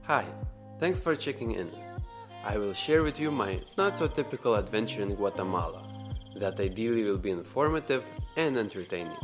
Hi, thanks for checking in. I will share with you my not so typical adventure in Guatemala that ideally will be informative and entertaining.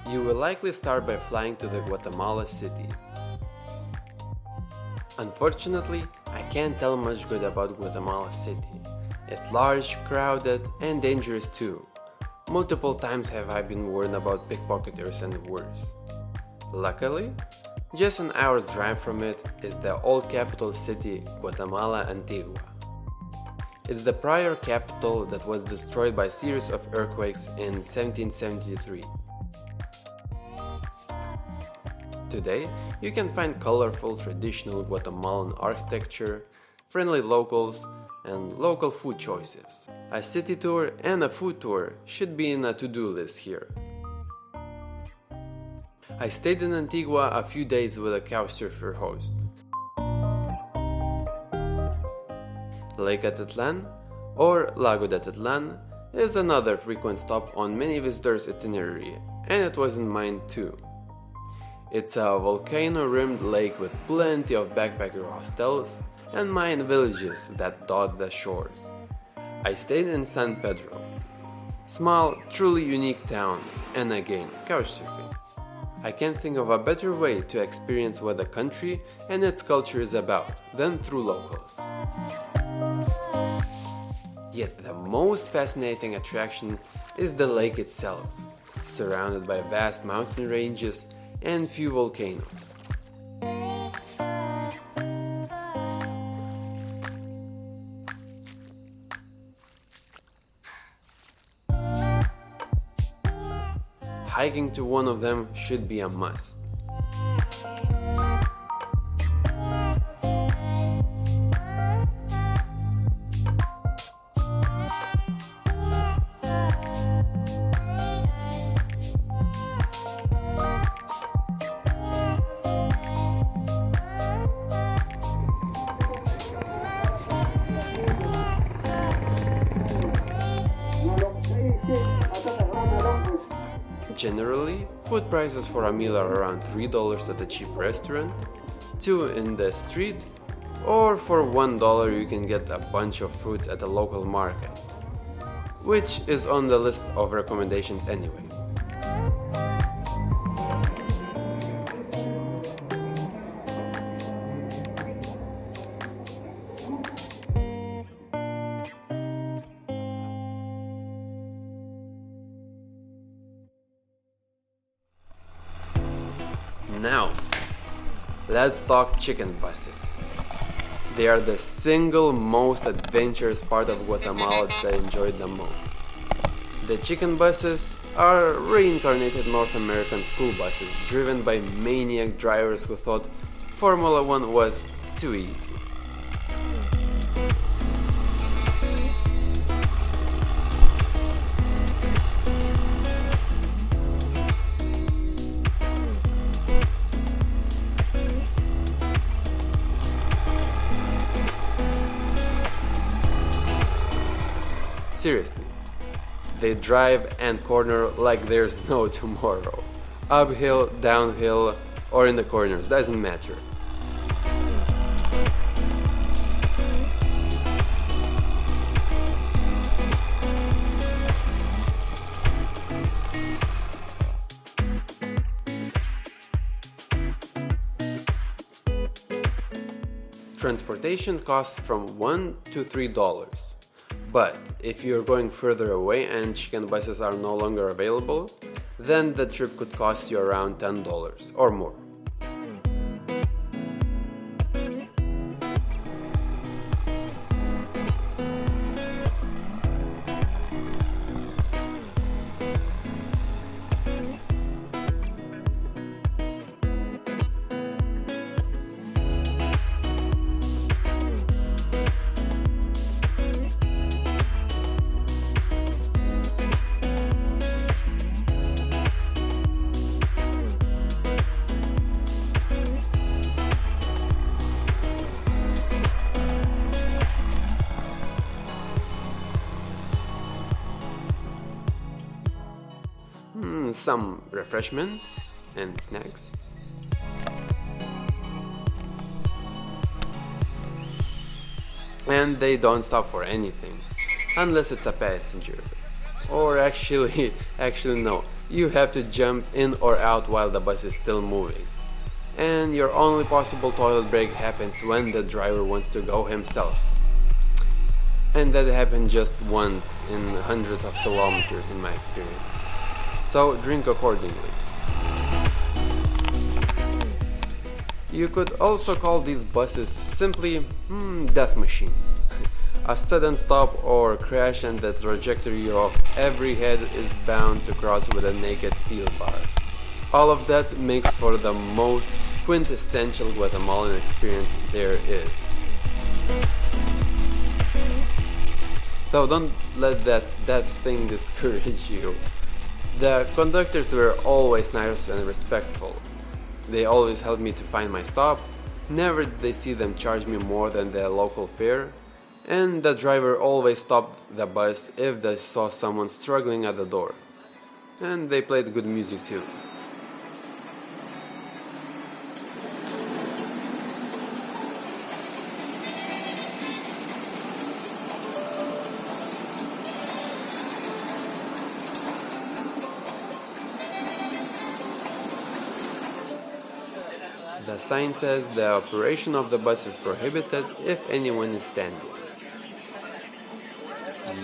You will likely start by flying to the Guatemala City. Unfortunately, I can't tell much good about Guatemala City. It's large, crowded, and dangerous too. Multiple times have I been warned about pickpocketers and worse. Luckily, just an hour's drive from it is the old capital city, Guatemala Antigua. It's the prior capital that was destroyed by a series of earthquakes in 1773. Today, you can find colorful traditional Guatemalan architecture, friendly locals, and local food choices. A city tour and a food tour should be in a to-do list here. I stayed in Antigua a few days with a couchsurfer host. Lake Atitlan, or Lago de Atitlan, is another frequent stop on many visitors' itinerary, and it was in mine too. It's a volcano-rimmed lake with plenty of backpacker hostels and Mayan villages that dot the shores. I stayed in San Pedro. Small, truly unique town, and again, couchsurfing. I can't think of a better way to experience what the country and its culture is about than through locals. Yet the most fascinating attraction is the lake itself, surrounded by vast mountain ranges and few volcanoes. Hiking to one of them should be a must. Generally, food prices for a meal are around $3 at a cheap restaurant, $2 in the street, or for $1 you can get a bunch of fruits at a local market, which is on the list of recommendations anyway. Now, let's talk chicken buses. They are the single most adventurous part of Guatemala that I enjoyed the most. The chicken buses are reincarnated North American school buses driven by maniac drivers who thought Formula One was too easy. Seriously, they drive and corner like there's no tomorrow. Uphill, downhill, or in the corners, doesn't matter. Transportation costs from $1 to $3. But if you're going further away and chicken buses are no longer available, then the trip could cost you around $10 or more. some refreshments and snacks. And they don't stop for anything, unless it's a passenger. Or actually no, you have to jump in or out while the bus is still moving. And your only possible toilet break happens when the driver wants to go himself. And that happened just once in hundreds of kilometers in my experience. So drink accordingly. You could also call these buses simply death machines. A sudden stop or crash and the trajectory of every head is bound to cross with a naked steel bars. All of that makes for the most quintessential Guatemalan experience there is. So don't let that thing discourage you. The conductors were always nice and respectful. They always helped me to find my stop. Never did they see them charge me more than the local fare. And the driver always stopped the bus if they saw someone struggling at the door. And they played good music too. The sign says the operation of the bus is prohibited if anyone is standing.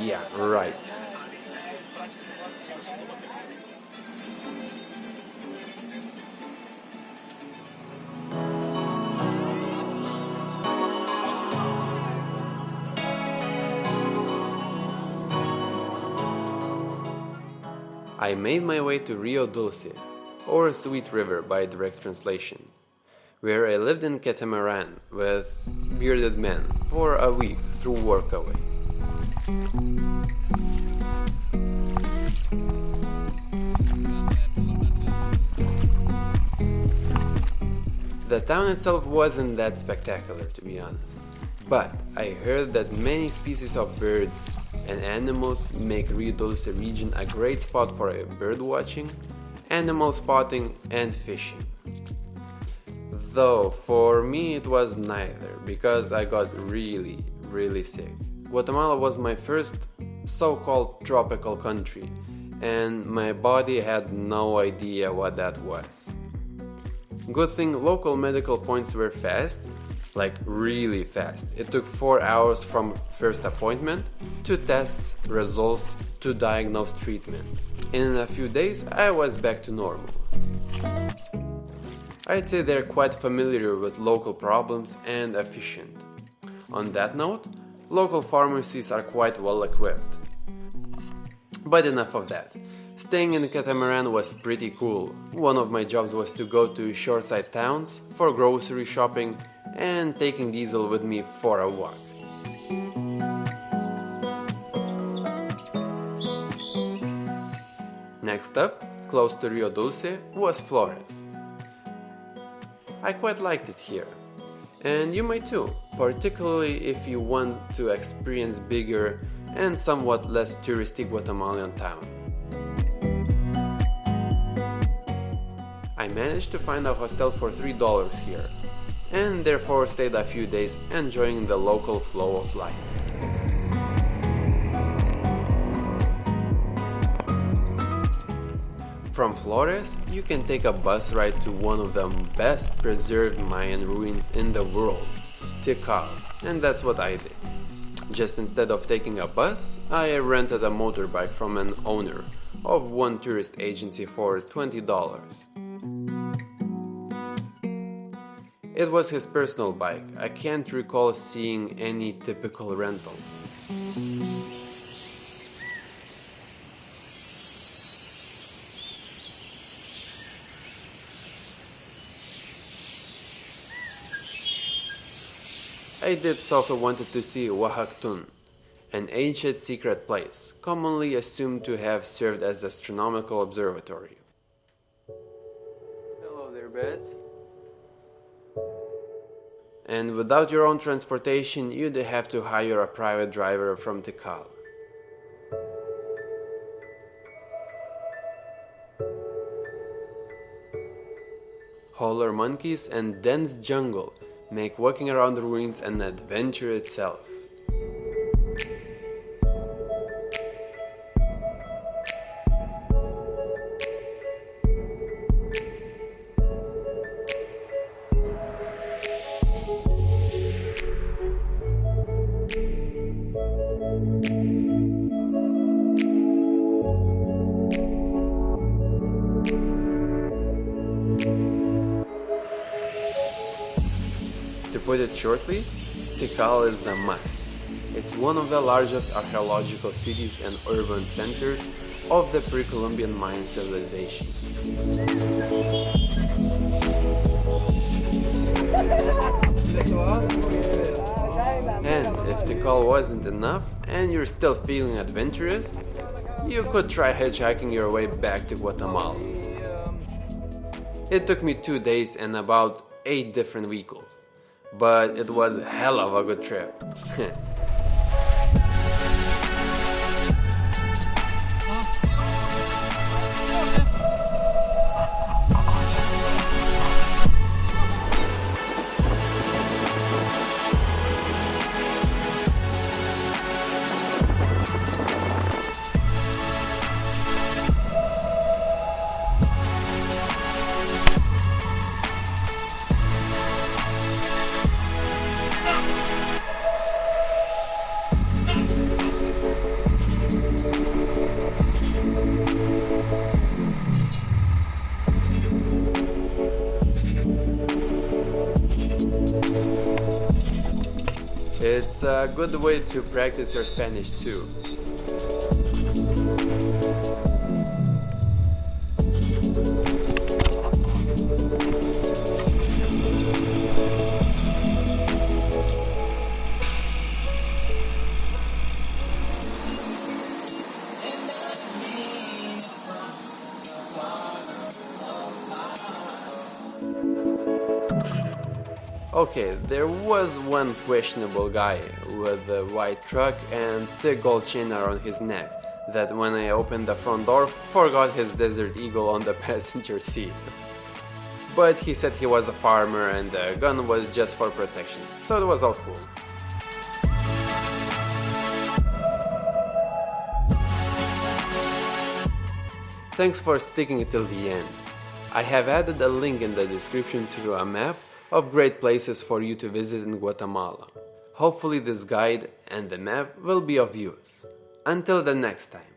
Yeah, right. I made my way to Rio Dulce, or Sweet River by direct translation, where I lived in catamaran with bearded men for a week through workaway. The town itself wasn't that spectacular, to be honest, but I heard that many species of birds and animals make Rio Dulce region a great spot for bird watching, animal spotting and fishing. Though for me it was neither, because I got really sick. Guatemala was my first so-called tropical country, and my body had no idea what that was. Good thing local medical points were fast, like really fast. It took 4 hours from first appointment to tests, results, to diagnose treatment. In a few days I was back to normal. I'd say they're quite familiar with local problems and efficient. On that note, local pharmacies are quite well equipped. But enough of that. Staying in catamaran was pretty cool. One of my jobs was to go to shoreside towns for grocery shopping and taking Diesel with me for a walk. Next up, close to Rio Dulce, was Flores. I quite liked it here, and you might too, particularly if you want to experience bigger and somewhat less touristy Guatemalan town. I managed to find a hostel for $3 here, and therefore stayed a few days enjoying the local flow of life. From Flores, you can take a bus ride to one of the best preserved Mayan ruins in the world, Tikal, and that's what I did. Just instead of taking a bus, I rented a motorbike from an owner of one tourist agency for $20. It was his personal bike. I can't recall seeing any typical rentals. I did also wanted to see Oaxactun, an ancient secret place, commonly assumed to have served as an astronomical observatory. Hello there, beds. And without your own transportation, you'd have to hire a private driver from Tikal. color monkeys, and dense jungle make walking around the ruins an adventure itself. To put it shortly, Tikal is a must. It's one of the largest archaeological cities and urban centers of the pre-Columbian Mayan civilization. And if Tikal wasn't enough and you're still feeling adventurous, you could try hitchhiking your way back to Guatemala. It took me 2 days and about 8 different vehicles, but it was a hell of a good trip. It's a good way to practice your Spanish too. Okay, there was one questionable guy with a white truck and thick gold chain around his neck that when I opened the front door forgot his Desert Eagle on the passenger seat. But he said he was a farmer and the gun was just for protection, so it was all cool. Thanks for sticking till the end. I have added a link in the description to a map of great places for you to visit in Guatemala. Hopefully this guide and the map will be of use. Until the next time.